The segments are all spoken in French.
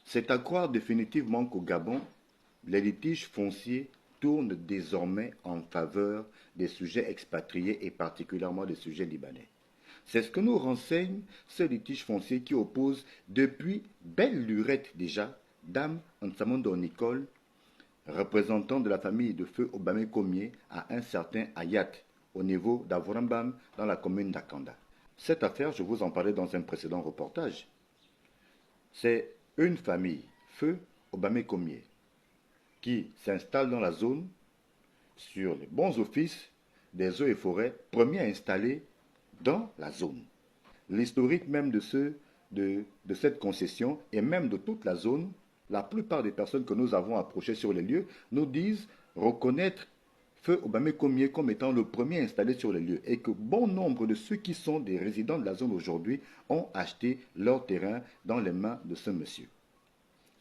C'est à croire définitivement qu'au Gabon, les litiges fonciers tournent désormais en faveur des sujets expatriés et particulièrement des sujets libanais. C'est ce que nous renseigne ce litige foncier qui oppose depuis belle lurette déjà Dame Nsamondo Nicole, représentant de la famille de feu Obame Komié, à un certain Ayat au niveau d'Avorambam dans la commune d'Akanda. Cette affaire, je vous en parlais dans un précédent reportage. C'est une famille, feu Obame Komié, qui s'installe dans la zone sur les bons offices des eaux et forêts, premiers installés dans la zone. L'historique même de cette concession et même de toute la zone, la plupart des personnes que nous avons approchées sur les lieux nous disent reconnaître Feu Obame Komié comme étant le premier installé sur les lieux et que bon nombre de ceux qui sont des résidents de la zone aujourd'hui ont acheté leur terrain dans les mains de ce monsieur.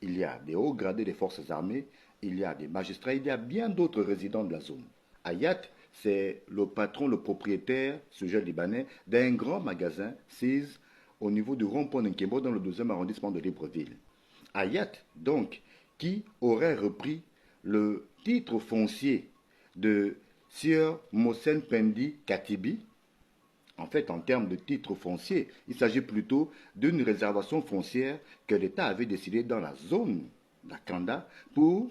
Il y a des hauts gradés des forces armées, il y a des magistrats, il y a bien d'autres résidents de la zone. Ayat, c'est le patron, le propriétaire, sujet libanais, d'un grand magasin, Sears, au niveau du rond-point Nkembo dans le 12e arrondissement de Libreville. Ayat, donc, qui aurait repris le titre foncier de Sir Mohsen Pendi Katibi. En fait, en termes de titre foncier, il s'agit plutôt d'une réservation foncière que l'État avait décidé dans la zone d'Akanda pour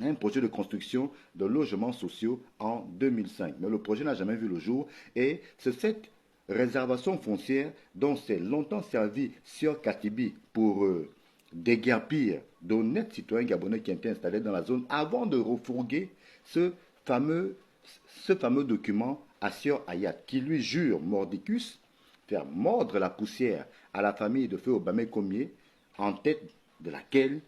un projet de construction de logements sociaux en 2005. Mais le projet n'a jamais vu le jour et c'est cette réservation foncière dont s'est longtemps servi Sir Katibi pour déguerpir d'honnêtes citoyens gabonais qui étaient installés dans la zone avant de refourguer ce fameux document à Sir Ayat, qui lui jure mordicus faire mordre la poussière à la famille de feu Obame Komié, en tête de laquelle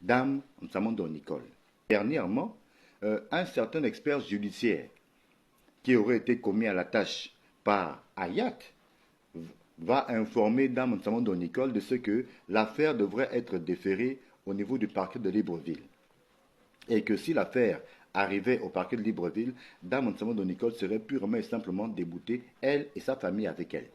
Dame Nsamondo Nicole. Dernièrement, un certain expert judiciaire qui aurait été commis à la tâche par Ayat va informer Dame Nsamondo Nicole de ce que l'affaire devrait être déférée au niveau du parquet de Libreville. Et que si l'affaire arrivait au parquet de Libreville, Dame Nsamondo Nicole serait purement et simplement déboutée, elle et sa famille avec elle.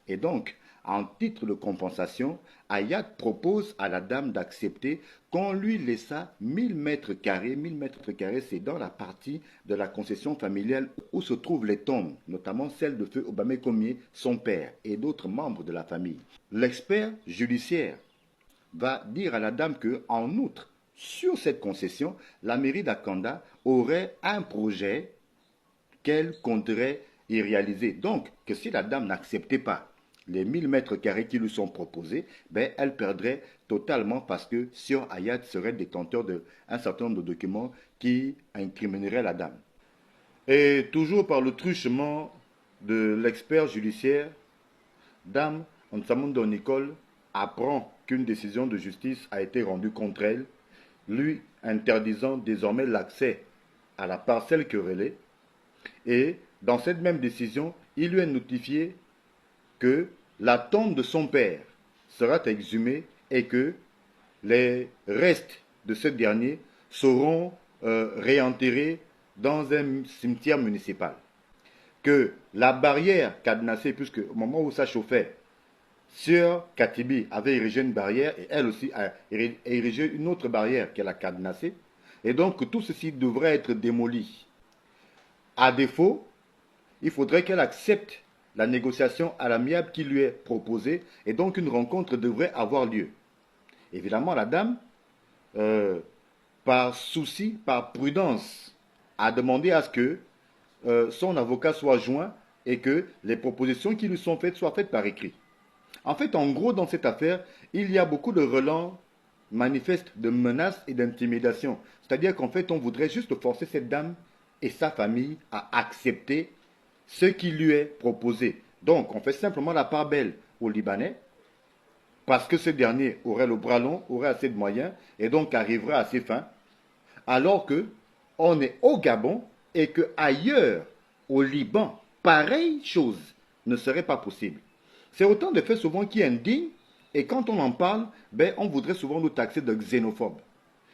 Et donc, en titre de compensation, Ayat propose à la dame d'accepter qu'on lui laissa 1000 mètres carrés. 1000 mètres carrés, c'est dans la partie de la concession familiale où se trouvent les tombes, notamment celle de feu Obame Komié, son père, et d'autres membres de la famille. L'expert judiciaire va dire à la dame que, en outre, sur cette concession, la mairie d'Akanda aurait un projet qu'elle compterait y réaliser. Donc, que si la dame n'acceptait pas les 1000 mètres carrés qui lui sont proposés, ben, elle perdrait totalement parce que Sir Ayat serait détenteur d'un certain nombre de documents qui incrimineraient la dame. Et toujours par le truchement de l'expert judiciaire, Dame Nsamondo Nicole apprend qu'une décision de justice a été rendue contre elle, lui interdisant désormais l'accès à la parcelle querellée. Et dans cette même décision, il lui est notifié que la tombe de son père sera exhumée et que les restes de ce dernier seront réenterrés dans un cimetière municipal. Que la barrière cadenassée, puisque au moment où ça chauffait, Sir Katibi avait érigé une barrière et elle aussi a érigé une autre barrière qu'elle a cadenassée. Et donc tout ceci devrait être démoli. À défaut, il faudrait qu'elle accepte la négociation à l'amiable qui lui est proposée et donc une rencontre devrait avoir lieu. Évidemment, la dame, par souci, par prudence, a demandé à ce que son avocat soit joint et que les propositions qui lui sont faites soient faites par écrit. En fait, en gros, dans cette affaire, il y a beaucoup de relents manifestes de menaces et d'intimidation. C'est-à-dire qu'en fait, on voudrait juste forcer cette dame et sa famille à accepter ce qui lui est proposé. Donc, on fait simplement la part belle aux Libanais, parce que ce dernier aurait le bras long, aurait assez de moyens, et donc arriverait à ses fins, alors que on est au Gabon, et que ailleurs, au Liban, pareille chose ne serait pas possible. C'est autant de faits souvent qui indignent, et quand on en parle, ben, on voudrait souvent nous taxer de xénophobes.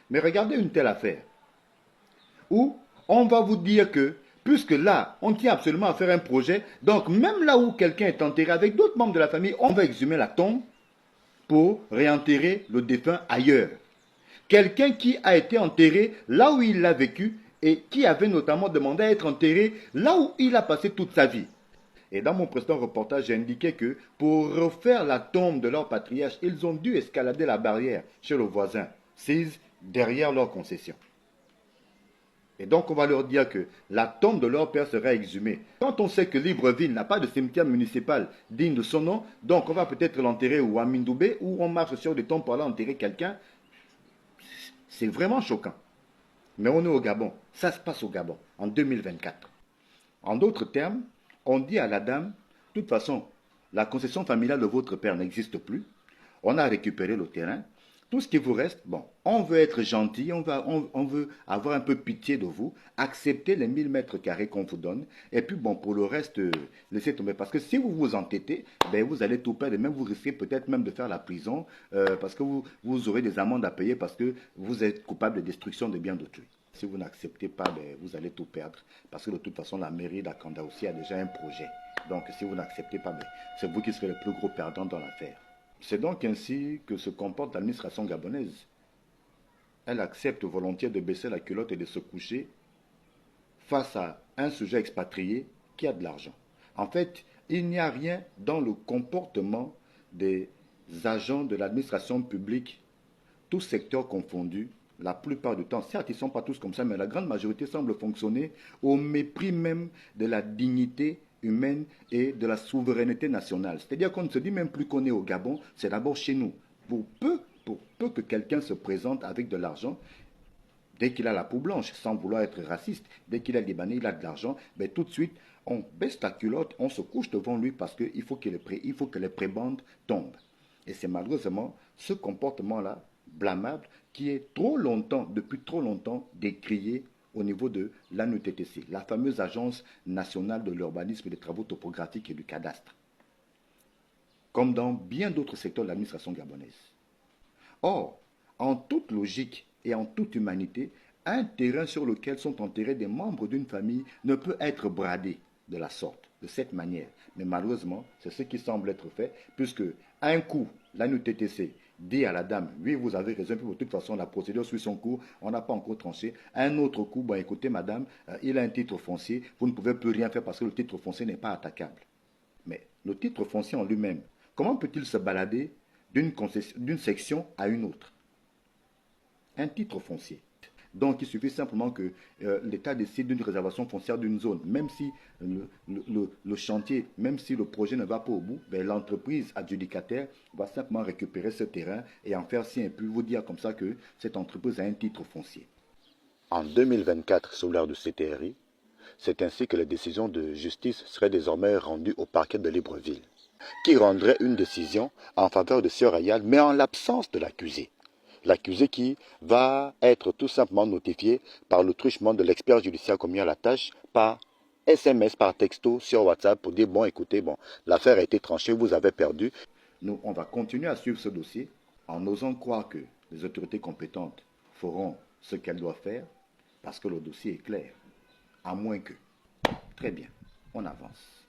Mais regardez une telle affaire, où on va vous dire que, puisque là, on tient absolument à faire un projet, donc même là où quelqu'un est enterré avec d'autres membres de la famille, on va exhumer la tombe, pour réenterrer le défunt ailleurs. Quelqu'un qui a été enterré là où il a vécu et qui avait notamment demandé à être enterré là où il a passé toute sa vie. Et dans mon précédent reportage, j'ai indiqué que pour refaire la tombe de leur patriarche, ils ont dû escalader la barrière chez le voisin, sise derrière leur concession. Et donc on va leur dire que la tombe de leur père sera exhumée. Quand on sait que Libreville n'a pas de cimetière municipal digne de son nom, donc on va peut-être l'enterrer ou à Mindoubé, ou on marche sur des tombes pour aller enterrer quelqu'un. C'est vraiment choquant. Mais on est au Gabon. Ça se passe au Gabon, en 2024. En d'autres termes, on dit à la dame, de toute façon, la concession familiale de votre père n'existe plus. On a récupéré le terrain. Tout ce qui vous reste, bon, on veut être gentil, on veut avoir un peu pitié de vous, accepter les 1000 mètres carrés qu'on vous donne, et puis bon, pour le reste, laissez tomber. Parce que si vous vous entêtez, ben, vous allez tout perdre, et même vous risquez peut-être même de faire la prison, parce que vous aurez des amendes à payer parce que vous êtes coupable de destruction de biens d'autrui. Si vous n'acceptez pas, ben, vous allez tout perdre, parce que de toute façon, la mairie d'Akanda aussi a déjà un projet. Donc si vous n'acceptez pas, ben, c'est vous qui serez le plus gros perdant dans l'affaire. C'est donc ainsi que se comporte l'administration gabonaise. Elle accepte volontiers de baisser la culotte et de se coucher face à un sujet expatrié qui a de l'argent. En fait, il n'y a rien dans le comportement des agents de l'administration publique, tous secteurs confondus, la plupart du temps. Certes, ils ne sont pas tous comme ça, mais la grande majorité semble fonctionner au mépris même de la dignité humaine et de la souveraineté nationale. C'est-à-dire qu'on ne se dit même plus qu'on est au Gabon, c'est d'abord chez nous. Pour peu que quelqu'un se présente avec de l'argent, dès qu'il a la peau blanche, sans vouloir être raciste, dès qu'il est libanais, il a de l'argent, ben tout de suite, on baisse la culotte, on se couche devant lui parce qu'il faut que les prébendes tombent. Et c'est malheureusement ce comportement-là, blâmable, qui est depuis trop longtemps, décrié au niveau de l'ANUTTC, la fameuse Agence nationale de l'urbanisme, des travaux topographiques et du cadastre, comme dans bien d'autres secteurs de l'administration gabonaise. Or, en toute logique et en toute humanité, un terrain sur lequel sont enterrés des membres d'une famille ne peut être bradé de la sorte, de cette manière. Mais malheureusement, c'est ce qui semble être fait, puisque un coup, l'ANUTTC dit à la dame, oui, vous avez raison, puis de toute façon, la procédure suit son cours, on n'a pas encore tranché. Un autre coup, bon, écoutez, madame, il a un titre foncier, vous ne pouvez plus rien faire parce que le titre foncier n'est pas attaquable. Mais le titre foncier en lui-même, comment peut-il se balader d'une section à une autre? Un titre foncier. Donc, il suffit simplement que l'État décide d'une réservation foncière d'une zone. Même si le chantier, même si le projet ne va pas au bout, ben, l'entreprise adjudicataire va simplement récupérer ce terrain et en faire sien et puis vous dire comme ça que cette entreprise a un titre foncier. En 2024, sous l'ère du CTRI, c'est ainsi que les décisions de justice seraient désormais rendues au parquet de Libreville, qui rendrait une décision en faveur de Sieur Ayal, mais en l'absence de l'accusé. L'accusé qui va être tout simplement notifié par le truchement de l'expert judiciaire commis à la tâche par SMS, par texto, sur WhatsApp pour dire, bon, écoutez, bon, l'affaire a été tranchée, vous avez perdu. Nous, on va continuer à suivre ce dossier en osant croire que les autorités compétentes feront ce qu'elles doivent faire parce que le dossier est clair. À moins que. Très bien, on avance.